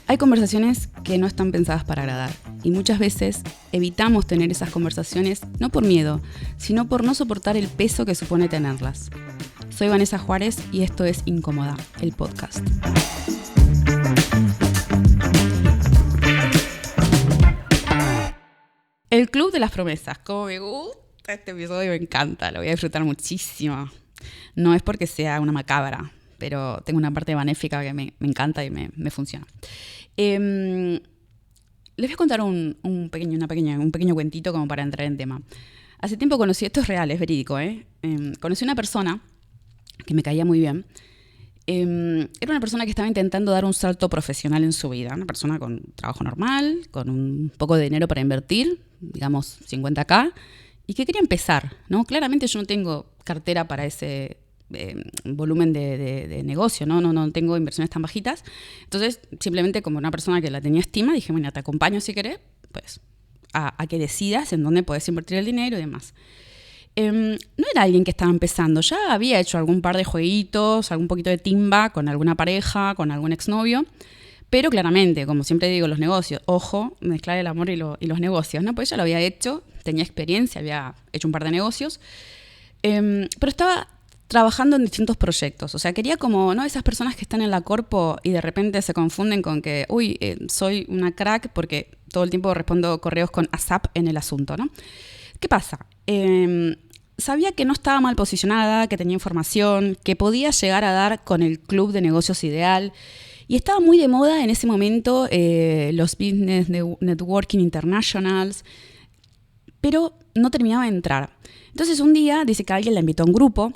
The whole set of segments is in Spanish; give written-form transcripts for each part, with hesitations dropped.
Hay conversaciones que no están pensadas para agradar y muchas veces evitamos tener esas conversaciones no por miedo, sino por no soportar el peso que supone tenerlas. Soy Vanessa Juárez y esto es Incómoda, el podcast. El Club de las Promesas. Como me gusta este episodio, me encanta, lo voy a disfrutar muchísimo. No es porque sea una macabra, pero tengo una parte benéfica que me encanta y me funciona. Les voy a contar un pequeño cuentito como para entrar en tema. Hace tiempo conocí, esto es real, es verídico, conocí una persona que me caía muy bien. Era una persona que estaba intentando dar un salto profesional en su vida. Una persona con trabajo normal, con un poco de dinero para invertir, digamos 50.000, y que quería empezar, ¿no? Claramente yo no tengo cartera para ese volumen de negocio, ¿no? No tengo inversiones tan bajitas. Entonces, simplemente como una persona que la tenía estima, dije, bueno, te acompaño si querés, pues, a que decidas en dónde podés invertir el dinero y demás. No era alguien que estaba empezando, ya había hecho algún par de jueguitos, algún poquito de timba con alguna pareja, con algún exnovio, pero claramente, como siempre digo, los negocios, ojo, mezclar el amor y los negocios, ¿no? Pues ya lo había hecho, tenía experiencia, había hecho un par de negocios, pero estaba trabajando en distintos proyectos. O sea, quería como, ¿no? Esas personas que están en la corpo y de repente se confunden con que, soy una crack porque todo el tiempo respondo correos con ASAP en el asunto, ¿no? ¿Qué pasa? Sabía que no estaba mal posicionada, que tenía información, que podía llegar a dar con el club de negocios ideal. Y estaba muy de moda en ese momento los Business Networking Internationals, pero no terminaba de entrar. Entonces un día dice que alguien la invitó a un grupo.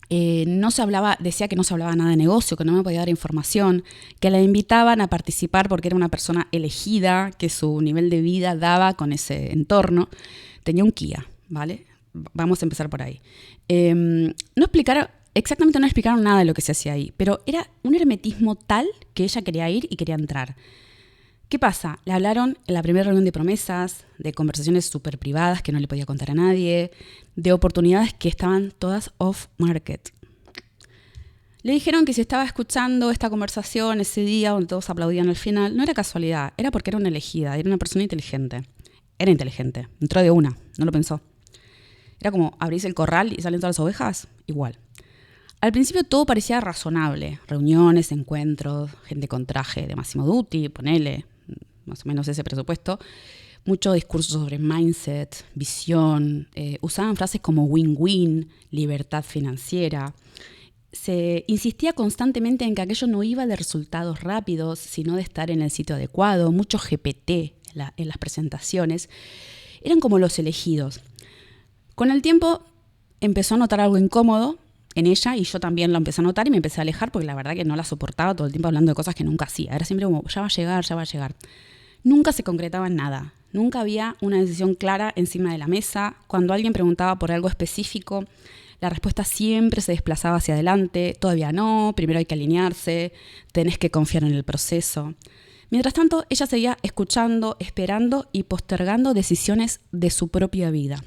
Decía que no se hablaba nada de negocio, que no me podía dar información, que la invitaban a participar porque era una persona elegida, que su nivel de vida daba con ese entorno. Tenía un Kia, ¿vale? Vamos a empezar por ahí. No explicaron nada de lo que se hacía ahí, pero era un hermetismo tal que ella quería ir y quería entrar. ¿Qué pasa? Le hablaron en la primera reunión de promesas, de conversaciones súper privadas que no le podía contar a nadie, de oportunidades que estaban todas off-market. Le dijeron que si estaba escuchando esta conversación ese día donde todos aplaudían al final, no era casualidad, era porque era una elegida, era una persona inteligente. Era inteligente, entró de una, no lo pensó. Era como abrís el corral y salen todas las ovejas, igual. Al principio todo parecía razonable, reuniones, encuentros, gente con traje de Massimo Dutti, ponele, más o menos ese presupuesto, mucho discurso sobre mindset, visión, usaban frases como win-win, libertad financiera. Se insistía constantemente en que aquello no iba de resultados rápidos, sino de estar en el sitio adecuado, mucho GPT en las presentaciones. Eran como los elegidos. Con el tiempo empezó a notar algo incómodo en ella y yo también lo empecé a notar y me empecé a alejar porque la verdad que no la soportaba todo el tiempo hablando de cosas que nunca hacía. Era siempre como, ya va a llegar. Nunca se concretaba en nada. Nunca había una decisión clara encima de la mesa. Cuando alguien preguntaba por algo específico, la respuesta siempre se desplazaba hacia adelante. Todavía no, primero hay que alinearse, tenés que confiar en el proceso. Mientras tanto, ella seguía escuchando, esperando y postergando decisiones de su propia vida.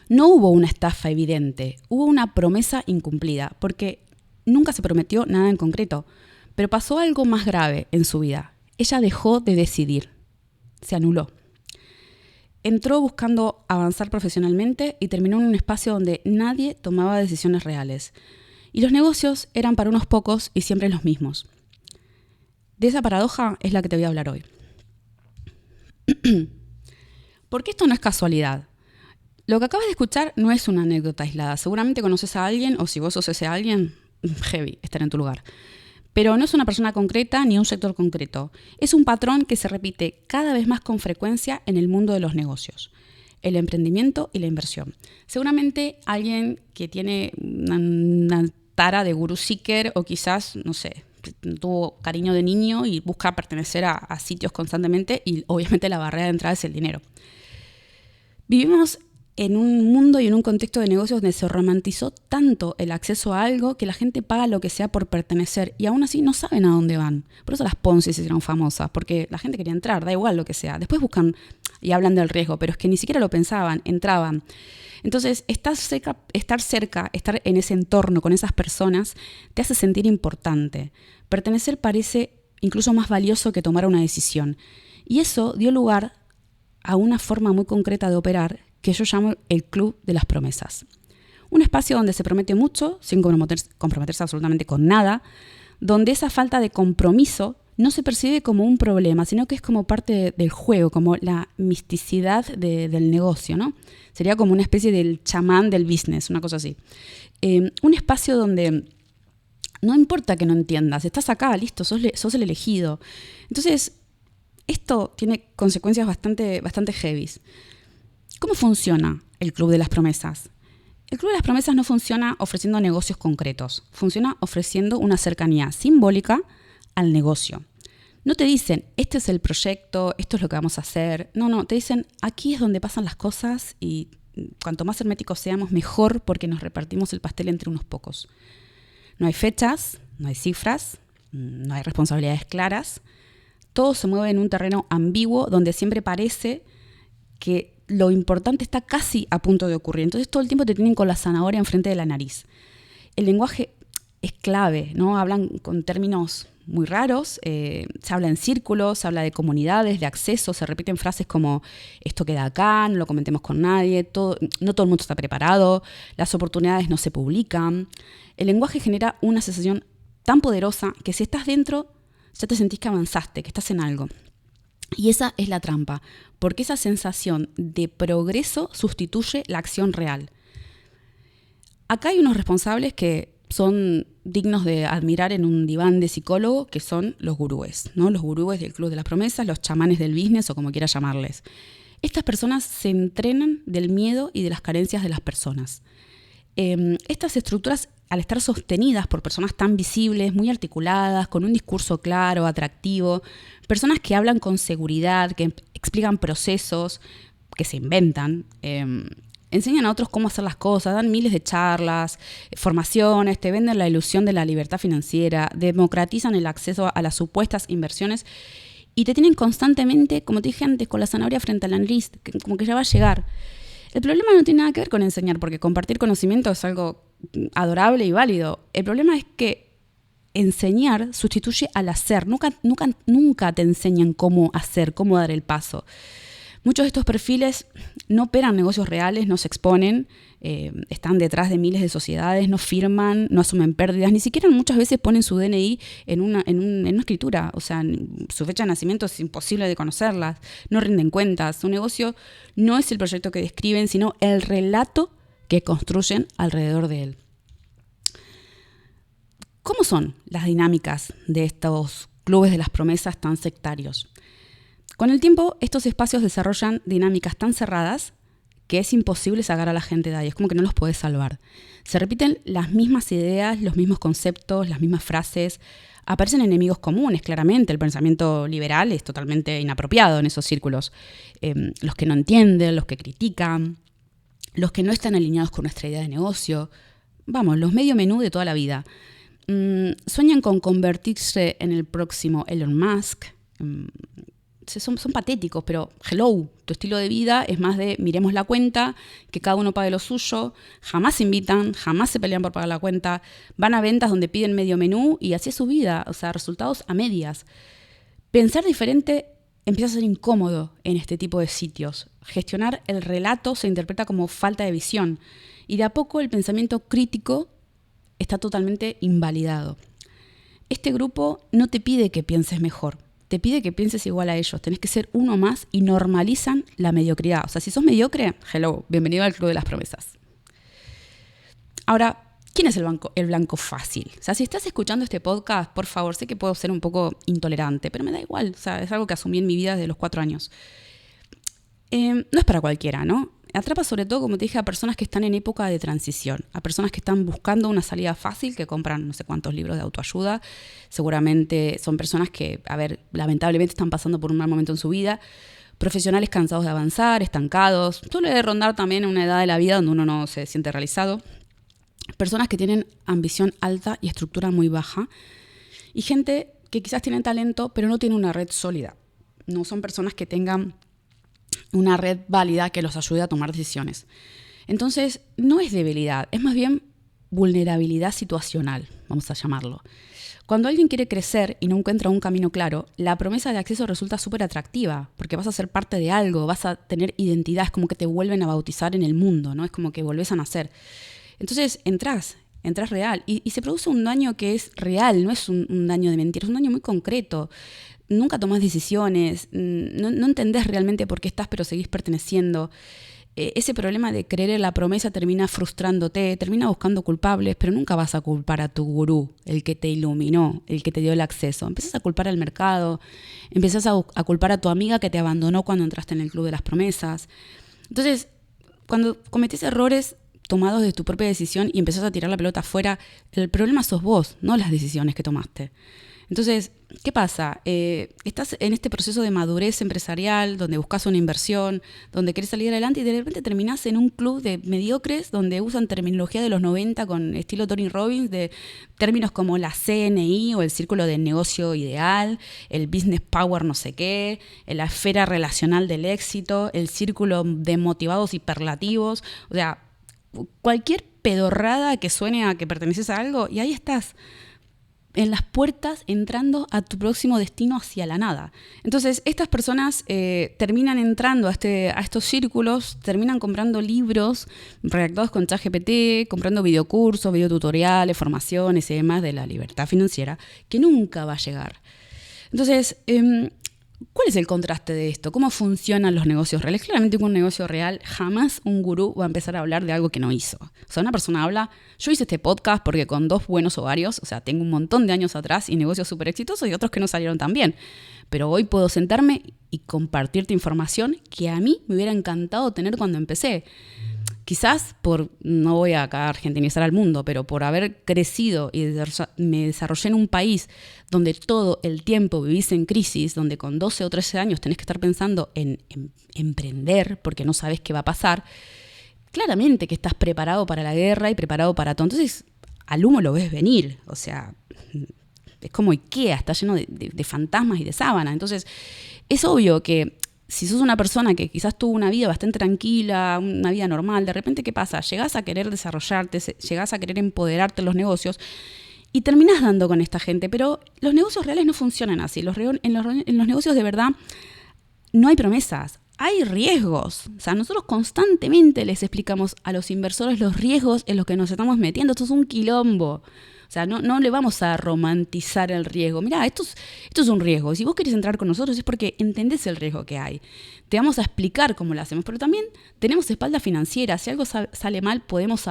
No hubo una estafa evidente, hubo una promesa incumplida, porque nunca se prometió nada en concreto, pero pasó algo más grave en su vida. Ella dejó de decidir, se anuló. Entró buscando avanzar profesionalmente y terminó en un espacio donde nadie tomaba decisiones reales. Y los negocios eran para unos pocos y siempre los mismos. De esa paradoja es la que te voy a hablar hoy. Porque esto no es casualidad. Lo que acabas de escuchar no es una anécdota aislada. Seguramente conoces a alguien, o si vos sos ese alguien, heavy, estar en tu lugar. Pero no es una persona concreta ni un sector concreto. Es un patrón que se repite cada vez más con frecuencia en el mundo de los negocios. El emprendimiento y la inversión. Seguramente alguien que tiene una tara de guru seeker o quizás, no sé, tuvo cariño de niño y busca pertenecer a sitios constantemente y obviamente la barrera de entrada es el dinero. Vivimos en un mundo y en un contexto de negocios donde se romantizó tanto el acceso a algo que la gente paga lo que sea por pertenecer y aún así no saben a dónde van. Por eso las Ponzi se hicieron famosas, porque la gente quería entrar, da igual lo que sea. Después buscan y hablan del riesgo, pero es que ni siquiera lo pensaban, entraban. Entonces, estar cerca, estar en ese entorno con esas personas, te hace sentir importante. Pertenecer parece incluso más valioso que tomar una decisión. Y eso dio lugar a una forma muy concreta de operar que yo llamo el Club de las Promesas. Un espacio donde se promete mucho, sin comprometerse absolutamente con nada, donde esa falta de compromiso no se percibe como un problema, sino que es como parte del juego, como la misticidad del negocio, ¿no? Sería como una especie del chamán del business, una cosa así. Un espacio donde no importa que no entiendas, estás acá, listo, sos el elegido. Entonces, esto tiene consecuencias bastante heavies. ¿Cómo funciona el Club de las Promesas? El Club de las Promesas no funciona ofreciendo negocios concretos, funciona ofreciendo una cercanía simbólica al negocio. No te dicen, este es el proyecto, esto es lo que vamos a hacer. No, te dicen, aquí es donde pasan las cosas y cuanto más herméticos seamos, mejor porque nos repartimos el pastel entre unos pocos. No hay fechas, no hay cifras, no hay responsabilidades claras. Todo se mueve en un terreno ambiguo donde siempre parece que lo importante está casi a punto de ocurrir. Entonces todo el tiempo te tienen con la zanahoria enfrente de la nariz. El lenguaje es clave, ¿no? Hablan con términos muy raros, se habla en círculos, se habla de comunidades, de acceso, se repiten frases como esto queda acá, no lo comentemos con nadie, no todo el mundo está preparado, las oportunidades no se publican. El lenguaje genera una sensación tan poderosa que si estás dentro ya te sentís que avanzaste, que estás en algo. Y esa es la trampa, porque esa sensación de progreso sustituye la acción real. Acá hay unos responsables que son dignos de admirar en un diván de psicólogo, que son los gurúes, ¿no? Los gurúes del Club de las Promesas, los chamanes del business o como quieras llamarles. Estas personas se entrenan del miedo y de las carencias de las personas. Estas estructuras, al estar sostenidas por personas tan visibles, muy articuladas, con un discurso claro, atractivo, personas que hablan con seguridad, que explican procesos, que se inventan, enseñan a otros cómo hacer las cosas, dan miles de charlas, formaciones, te venden la ilusión de la libertad financiera, democratizan el acceso a las supuestas inversiones y te tienen constantemente, como te dije antes, con la zanahoria frente a la nariz, como que ya va a llegar. El problema no tiene nada que ver con enseñar, porque compartir conocimiento es algo adorable y válido. El problema es que enseñar sustituye al hacer. Nunca te enseñan cómo hacer, cómo dar el paso. Muchos de estos perfiles no operan negocios reales, no se exponen, están detrás de miles de sociedades, no firman, no asumen pérdidas, ni siquiera muchas veces ponen su DNI en una escritura. O sea, su fecha de nacimiento es imposible de conocerlas, no rinden cuentas. Su negocio no es el proyecto que describen, sino el relato que construyen alrededor de él. ¿Cómo son las dinámicas de estos clubes de las promesas tan sectarios? Con el tiempo, estos espacios desarrollan dinámicas tan cerradas que es imposible sacar a la gente de ahí. Es como que no los puedes salvar. Se repiten las mismas ideas, los mismos conceptos, las mismas frases. Aparecen enemigos comunes, claramente. El pensamiento liberal es totalmente inapropiado en esos círculos. Los que no entienden, los que critican, los que no están alineados con nuestra idea de negocio. Vamos, los medio menú de toda la vida. Sueñan con convertirse en el próximo Elon Musk. Son patéticos, pero hello, tu estilo de vida es más de miremos la cuenta, que cada uno pague lo suyo, jamás se invitan, jamás se pelean por pagar la cuenta, van a ventas donde piden medio menú y así es su vida, o sea, resultados a medias. Pensar diferente empieza a ser incómodo en este tipo de sitios. Gestionar el relato se interpreta como falta de visión y de a poco el pensamiento crítico está totalmente invalidado. Este grupo no te pide que pienses mejor, te pide que pienses igual a ellos. Tenés que ser uno más y normalizan la mediocridad. O sea, si sos mediocre, hello, bienvenido al Club de las Promesas. Ahora, ¿quién es el blanco fácil? O sea, si estás escuchando este podcast, por favor, sé que puedo ser un poco intolerante, pero me da igual. O sea, es algo que asumí en mi vida desde los 4 años. No es para cualquiera, ¿no? Atrapa sobre todo, como te dije, a personas que están en época de transición, a personas que están buscando una salida fácil, que compran no sé cuántos libros de autoayuda. Seguramente son personas que, lamentablemente están pasando por un mal momento en su vida. Profesionales cansados de avanzar, estancados. Suele rondar también en una edad de la vida donde uno no se siente realizado. Personas que tienen ambición alta y estructura muy baja. Y gente que quizás tiene talento, pero no tiene una red sólida. No son personas que tengan una red válida que los ayude a tomar decisiones. Entonces, no es debilidad, es más bien vulnerabilidad situacional, vamos a llamarlo. Cuando alguien quiere crecer y no encuentra un camino claro, la promesa de acceso resulta súper atractiva, porque vas a ser parte de algo, vas a tener identidad, es como que te vuelven a bautizar en el mundo, ¿no? Es como que volvés a nacer. Entonces entras real y se produce un daño que es real, no es un daño de mentira, es un daño muy concreto. Nunca tomás decisiones, no entendés realmente por qué estás, pero seguís perteneciendo. Ese problema de creer en la promesa termina frustrándote, termina buscando culpables, pero nunca vas a culpar a tu gurú, el que te iluminó, el que te dio el acceso. Empiezas a culpar al mercado, empiezas a culpar a tu amiga que te abandonó cuando entraste en el club de las promesas. Entonces, cuando cometés errores tomados de tu propia decisión y empezás a tirar la pelota afuera, el problema sos vos, no las decisiones que tomaste. Entonces, ¿qué pasa? Estás en este proceso de madurez empresarial, donde buscas una inversión, donde querés salir adelante y de repente terminás en un club de mediocres donde usan terminología de los 90 con estilo Tony Robbins, de términos como la CNI o el círculo de negocio ideal, el business power no sé qué, la esfera relacional del éxito, el círculo de motivados hiperlativos, o sea, cualquier pedorrada que suene a que perteneces a algo y ahí estás, en las puertas entrando a tu próximo destino hacia la nada. Entonces, estas personas terminan entrando a estos círculos, terminan comprando libros redactados con ChatGPT, comprando videocursos, videotutoriales, formaciones y demás de la libertad financiera, que nunca va a llegar. Entonces, ¿cuál es el contraste de esto? ¿Cómo funcionan los negocios reales? Claramente con un negocio real jamás un gurú va a empezar a hablar de algo que no hizo. O sea, una persona habla, yo hice este podcast porque con 2 buenos ovarios, o sea, tengo un montón de años atrás y negocios súper exitosos y otros que no salieron tan bien. Pero hoy puedo sentarme y compartirte información que a mí me hubiera encantado tener cuando empecé. Quizás no voy a acá argentinizar al mundo, pero por haber crecido y me desarrollé en un país donde todo el tiempo vivís en crisis, donde con 12 o 13 años tenés que estar pensando en emprender porque no sabes qué va a pasar, claramente que estás preparado para la guerra y preparado para todo. Entonces, al humo lo ves venir, o sea, es como Ikea, está lleno de fantasmas y de sábana. Entonces, es obvio que si sos una persona que quizás tuvo una vida bastante tranquila, una vida normal, de repente, ¿qué pasa? Llegás a querer desarrollarte, llegás a querer empoderarte en los negocios y terminás dando con esta gente. Pero los negocios reales no funcionan así. En los negocios de verdad no hay promesas, hay riesgos. O sea, nosotros constantemente les explicamos a los inversores los riesgos en los que nos estamos metiendo. Esto es un quilombo. O sea, no le vamos a romantizar el riesgo. Mirá, esto es un riesgo. Si vos querés entrar con nosotros es porque entendés el riesgo que hay. Te vamos a explicar cómo lo hacemos, pero también tenemos espalda financiera. Si algo sale mal, podemos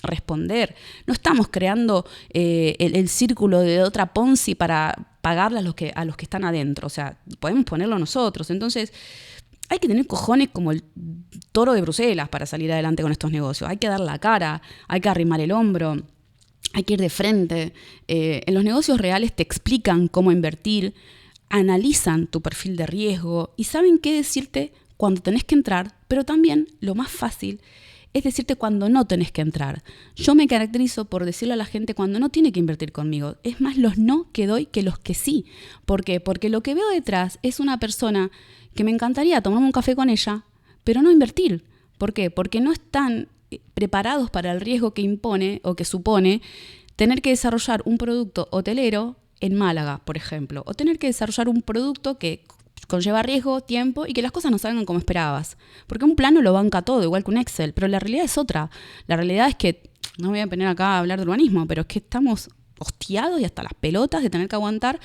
responder. No estamos creando el círculo de otra Ponzi para pagarle a los que están adentro. O sea, podemos ponerlo nosotros. Entonces, hay que tener cojones como el toro de Bruselas para salir adelante con estos negocios. Hay que dar la cara, hay que arrimar el hombro. Hay que ir de frente. En los negocios reales te explican cómo invertir, analizan tu perfil de riesgo y saben qué decirte cuando tenés que entrar, pero también lo más fácil es decirte cuando no tenés que entrar. Yo me caracterizo por decirle a la gente cuando no tiene que invertir conmigo. Es más los no que doy que los que sí. ¿Por qué? Porque lo que veo detrás es una persona que me encantaría tomarme un café con ella, pero no invertir. ¿Por qué? Porque no están preparados para el riesgo que impone o que supone tener que desarrollar un producto hotelero en Málaga, por ejemplo, o tener que desarrollar un producto que conlleva riesgo, tiempo y que las cosas no salgan como esperabas. Porque un plano lo banca todo, igual que un Excel, pero la realidad es otra. La realidad es que, no voy a poner acá a hablar de urbanismo, pero es que estamos hostiados y hasta las pelotas de tener que aguantar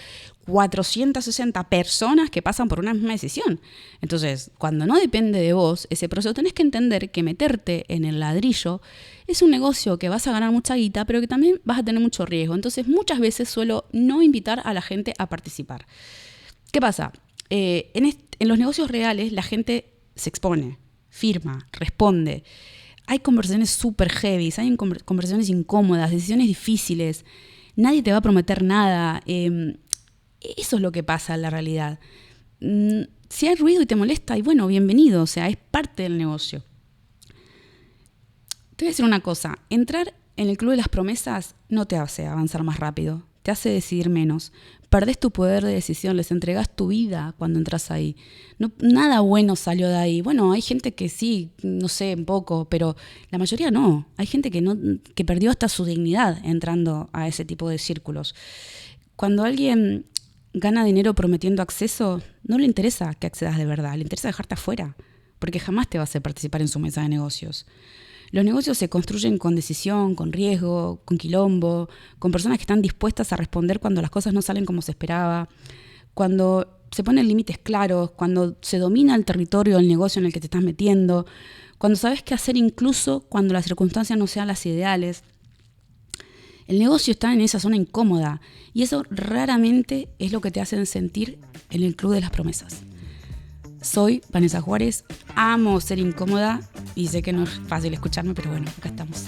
460 personas que pasan por una misma decisión. Entonces, cuando no depende de vos ese proceso, tenés que entender que meterte en el ladrillo es un negocio que vas a ganar mucha guita, pero que también vas a tener mucho riesgo. Entonces, muchas veces suelo no invitar a la gente a participar. ¿Qué pasa? En los negocios reales la gente se expone, firma, responde. Hay conversaciones súper heavy, hay conversaciones incómodas, decisiones difíciles. Nadie te va a prometer nada. Eso es lo que pasa en la realidad. Si hay ruido y te molesta, y bueno, bienvenido, o sea, es parte del negocio. Te voy a decir una cosa, entrar en el club de las promesas no te hace avanzar más rápido, te hace decidir menos. Perdés tu poder de decisión, les entregás tu vida cuando entras ahí. No, nada bueno salió de ahí. Bueno, hay gente que sí, no sé, un poco, pero la mayoría no. Hay gente que perdió hasta su dignidad entrando a ese tipo de círculos. Cuando alguien gana dinero prometiendo acceso, no le interesa que accedas de verdad, le interesa dejarte afuera, porque jamás te va a hacer participar en su mesa de negocios. Los negocios se construyen con decisión, con riesgo, con quilombo, con personas que están dispuestas a responder cuando las cosas no salen como se esperaba, cuando se ponen límites claros, cuando se domina el territorio del negocio en el que te estás metiendo, cuando sabes qué hacer incluso cuando las circunstancias no sean las ideales. El negocio está en esa zona incómoda y eso raramente es lo que te hacen sentir en el Club de las Promesas. Soy Vanessa Juárez, amo ser incómoda y sé que no es fácil escucharme, pero bueno, acá estamos.